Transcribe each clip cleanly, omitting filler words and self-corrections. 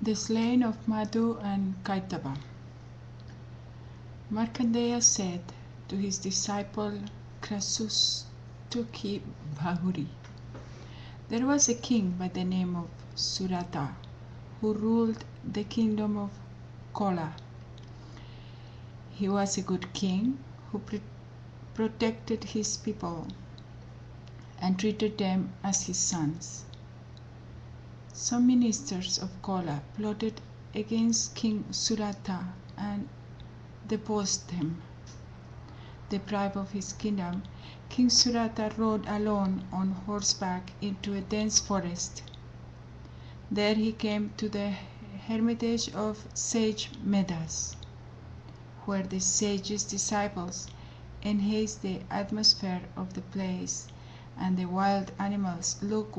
The slaying of Madhu and Kaitabha. Markandeya said to his disciple Krasustuki Bahuri, there was a king by the name of Surata who ruled the kingdom of Kola. He was a good king who protected his people and treated them as his sons. Some ministers of Kola plotted against King Surata and deposed him. Deprived of his kingdom, King Surata rode alone on horseback into a dense forest. There he came to the hermitage of sage Medas, where the sage's disciples enhanced the atmosphere of the place, and the wild animals looked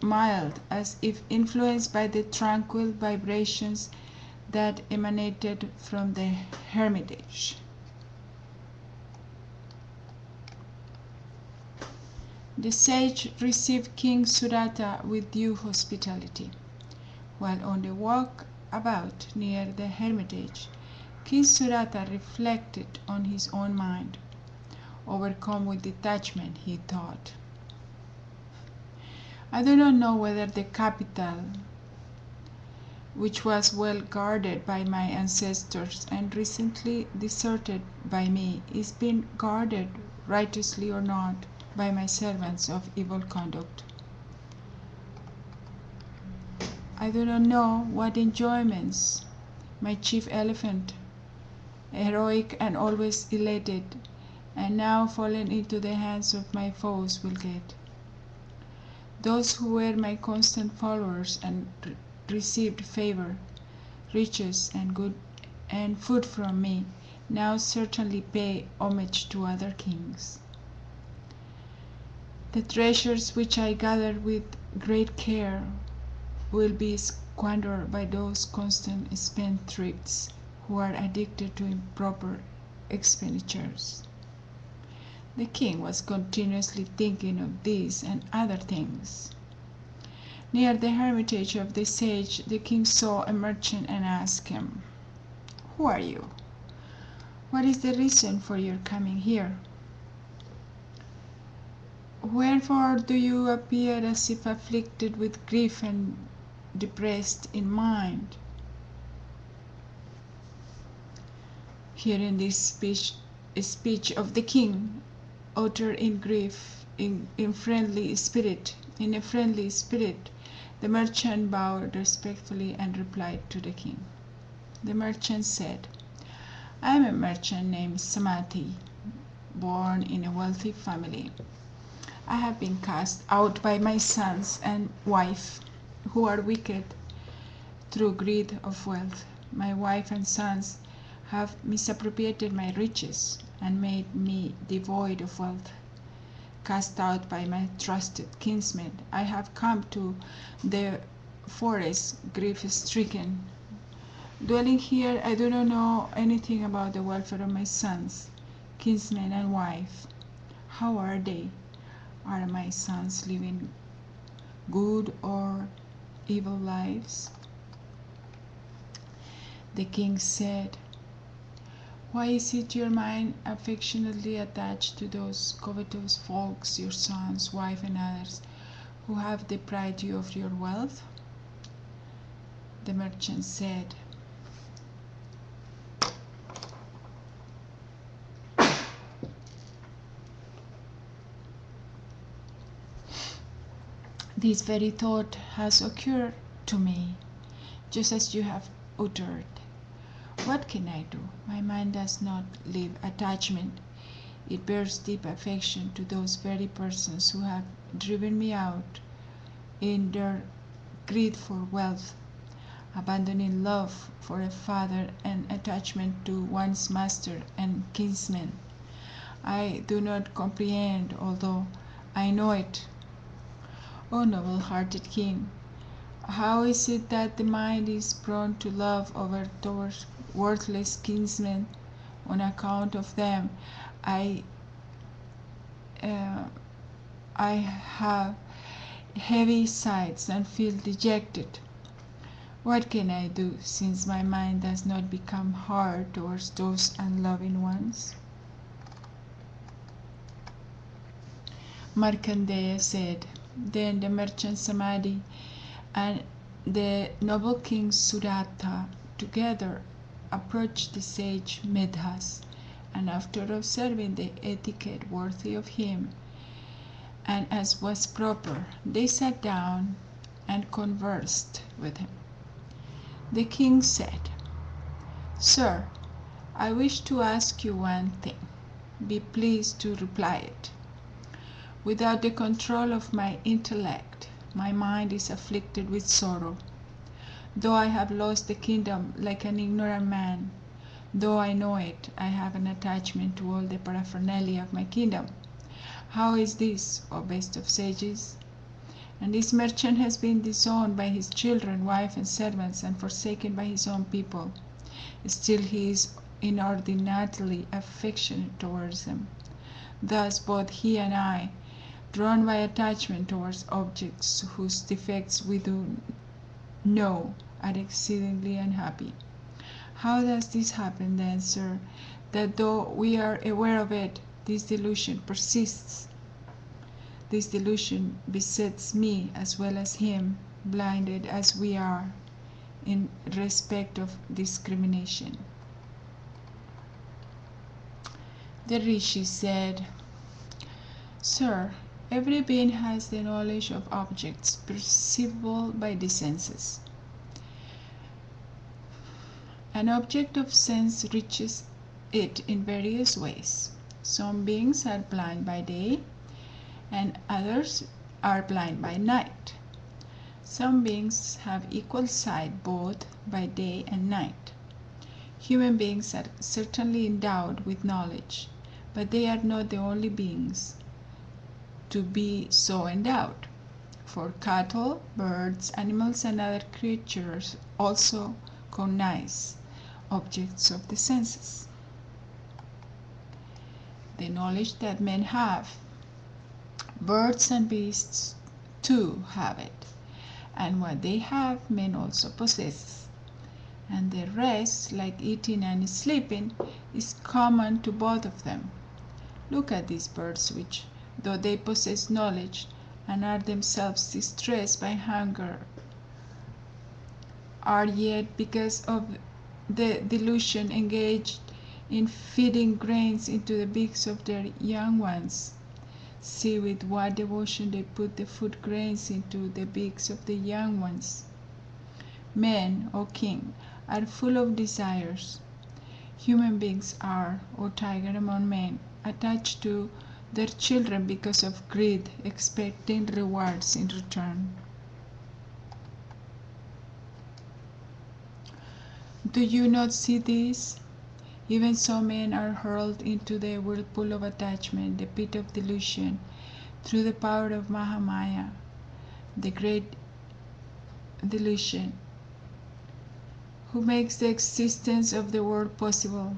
mild, as if influenced by the tranquil vibrations that emanated from the hermitage. The sage received King Surata with due hospitality. While on the walk about near the hermitage, King Surata reflected on his own mind. Overcome with detachment, he thought, I do not know whether the capital, which was well guarded by my ancestors and recently deserted by me, is being guarded righteously or not by my servants of evil conduct. I do not know what enjoyments my chief elephant, heroic and always elated, and now fallen into the hands of my foes, will get. Those who were my constant followers and received favor, riches, and food from me, now certainly pay homage to other kings. The treasures which I gathered with great care will be squandered by those constant spendthrifts who are addicted to improper expenditures. The king was continuously thinking of these and other things. Near the hermitage of the sage, the king saw a merchant and asked him, Who are you? What is the reason for your coming here? Wherefore do you appear as if afflicted with grief and depressed in mind? Hearing this speech of the king, uttered in grief, in a friendly spirit, the merchant bowed respectfully and replied to the king. The merchant said, I am a merchant named Samati, born in a wealthy family. I have been cast out by my sons and wife, who are wicked through greed of wealth. My wife and sons have misappropriated my riches and made me devoid of wealth. Cast out by my trusted kinsmen, I have come to the forest grief-stricken. Dwelling here, I do not know anything about the welfare of my sons, kinsmen, and wife. How are they? Are my sons living good or evil lives? The king said, Why is it your mind affectionately attached to those covetous folks, your sons, wife, and others, who have deprived you of your wealth? The merchant said, This very thought has occurred to me, just as you have uttered. What can I do? My mind does not live attachment. It bears deep affection to those very persons who have driven me out in their greed for wealth, abandoning love for a father and attachment to one's master and kinsman. I do not comprehend, although I know it. O noble-hearted king, how is it that the mind is prone to love over towards worthless kinsmen? On account of them, I have heavy sighs and feel dejected. What can I do, since my mind does not become hard towards those unloving ones? Markandeya said. Then the merchant Samadhi and the noble king Suratha together approached the sage Medhas, and after observing the etiquette worthy of him, and as was proper, they sat down and conversed with him. The king said, "Sir, I wish to ask you one thing. Be pleased to reply it. Without the control of my intellect, my mind is afflicted with sorrow. Though I have lost the kingdom like an ignorant man, though I know it, I have an attachment to all the paraphernalia of my kingdom. How is this, O best of sages? And this merchant has been disowned by his children, wife, and servants, and forsaken by his own people. Still he is inordinately affectionate towards them. Thus both he and I, drawn by attachment towards objects whose defects we do know, are exceedingly unhappy. How does this happen then, sir, that though we are aware of it, this delusion persists? This delusion besets me as well as him, blinded as we are in respect of discrimination." The Rishi said, "Sir, every being has the knowledge of objects perceivable by the senses. An object of sense reaches it in various ways. Some beings are blind by day, and others are blind by night. Some beings have equal sight both by day and night. Human beings are certainly endowed with knowledge, but they are not the only beings to be so endowed, for cattle, birds, animals, and other creatures also cognize objects of the senses. The knowledge that men have, birds and beasts too have it, and what they have men also possess, and the rest, like eating and sleeping, is common to both of them. Look at these birds which, though they possess knowledge and are themselves distressed by hunger, are yet, because of the delusion, engaged in feeding grains into the beaks of their young ones. See with what devotion they put the food grains into the beaks of the young ones. Men, O king, are full of desires. Human beings are, O tiger among men, attached to their children because of greed, expecting rewards in return. Do you not see this? Even so men are hurled into the whirlpool of attachment, the pit of delusion, through the power of Mahamaya, the great delusion, who makes the existence of the world possible.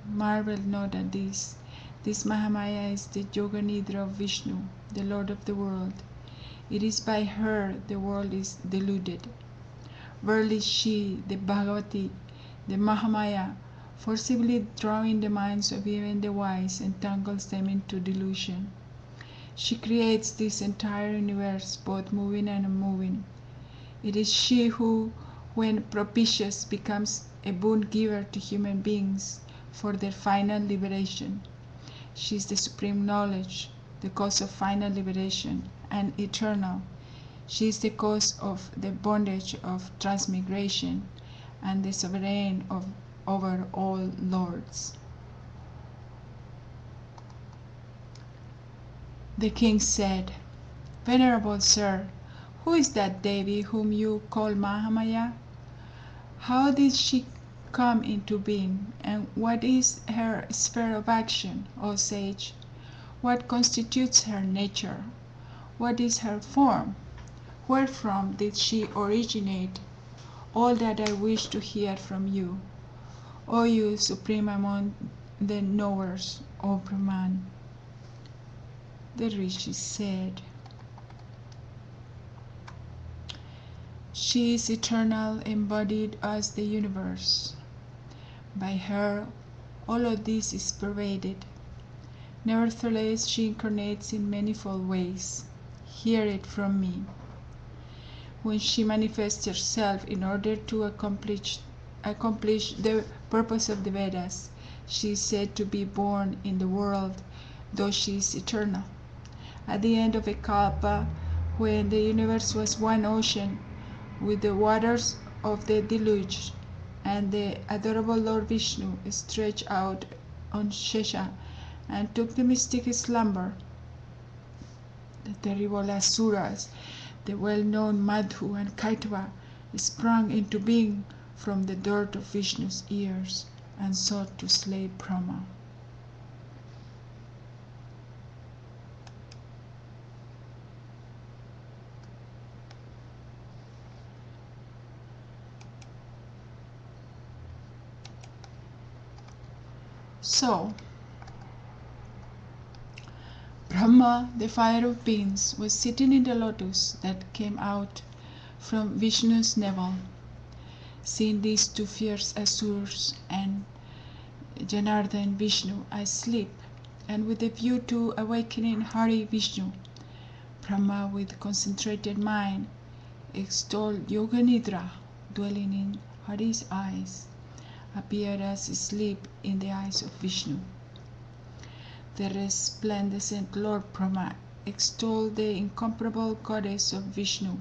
Marvel not at this. This Mahamaya is the Yoga Nidra of Vishnu, the Lord of the world. It is by her the world is deluded. Verily she, the Bhagavati, the Mahamaya, forcibly drawing the minds of even the wise, entangles them into delusion. She creates this entire universe, both moving and unmoving. It is she who, when propitious, becomes a boon giver to human beings for their final liberation. She is the supreme knowledge, the cause of final liberation, and eternal. She is the cause of the bondage of transmigration, and the sovereign over all lords." The king said, "Venerable sir, who is that Devi whom you call Mahamaya? How did she come into being, and what is her sphere of action, O sage? What constitutes her nature? What is her form? Wherefrom did she originate? All that I wish to hear from you, O you supreme among the knowers, O Brahman." The Rishi said, She is eternal, embodied as the universe. By her, all of this is pervaded. Nevertheless, she incarnates in manifold ways. Hear it from me. When she manifests herself in order to accomplish the purpose of the Vedas, she is said to be born in the world, though she is eternal. At the end of a kalpa, when the universe was one ocean with the waters of the deluge, and the adorable Lord Vishnu stretched out on Shesha and took the mystic slumber, the terrible asuras, the well-known Madhu and Kaitabha, sprang into being from the dirt of Vishnu's ears and sought to slay Brahma. So, Brahma, the fire of beings, was sitting in the lotus that came out from Vishnu's navel. Seeing these two fierce Asuras and Janardhan Vishnu asleep, and with a view to awakening Hari Vishnu, Brahma, with concentrated mind, extolled Yoganidra, dwelling in Hari's eyes, appeared as sleep in the eyes of Vishnu. The resplendent Lord Brahma extolled the incomparable goddess of Vishnu,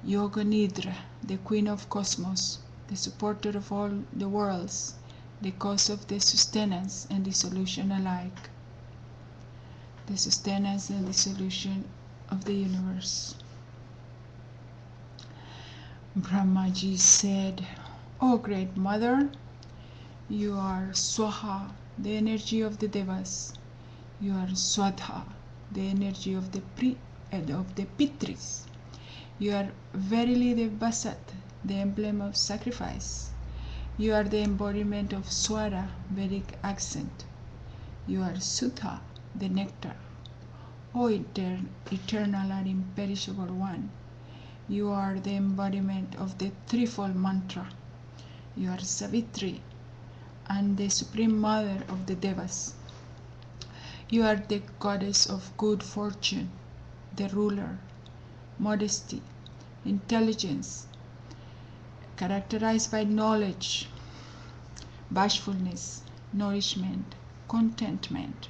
Yoganidra, the queen of cosmos, the supporter of all the worlds, the cause of the sustenance and dissolution alike, the sustenance and dissolution of the universe. Brahmaji said, "O great mother, you are Swaha, the energy of the Devas. You are Swadha, the energy of the Pitris. You are verily the Vasat, the emblem of sacrifice. You are the embodiment of Swara, Vedic accent. You are Sudha, the nectar. O eternal and imperishable one, you are the embodiment of the threefold mantra. You are Savitri and the supreme mother of the Devas. You are the goddess of good fortune, the ruler, modesty, intelligence, characterized by knowledge, bashfulness, nourishment, contentment,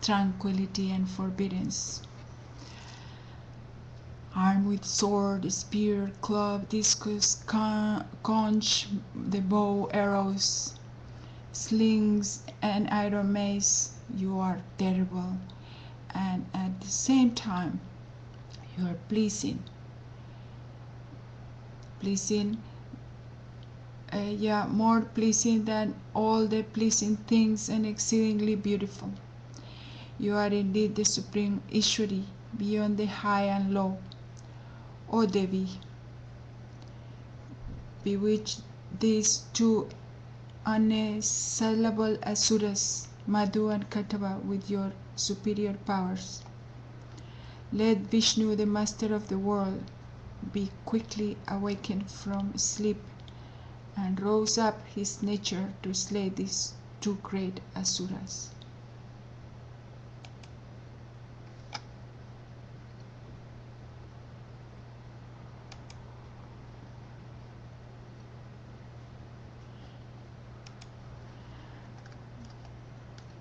tranquility, and forbearance. Armed with sword, spear, club, discus, conch, the bow, arrows, slings, and iron mace, you are terrible, and at the same time you are pleasing, more pleasing than all the pleasing things, and exceedingly beautiful. You are indeed the supreme Ishwari, beyond the high and low. O Devi, bewitch these two unassailable Asuras, Madhu and Kaitabha, with your superior powers. Let Vishnu, the master of the world, be quickly awakened from sleep and rouse up his nature to slay these two great Asuras."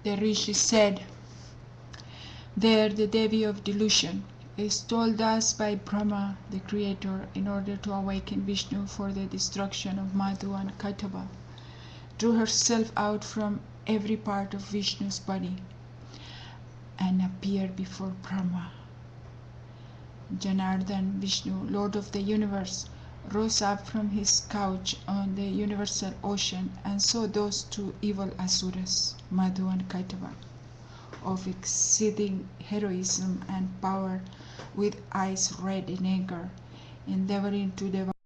The Rishi said, "There the Devi of delusion is told thus by Brahma, the creator, in order to awaken Vishnu for the destruction of Madhu and Kaitabha, drew herself out from every part of Vishnu's body and appeared before Brahma. Janardhan Vishnu, Lord of the universe, rose up from his couch on the universal ocean and saw those two evil Asuras, Madhu and Kaitabha, of exceeding heroism and power, with eyes red in anger, endeavoring to devour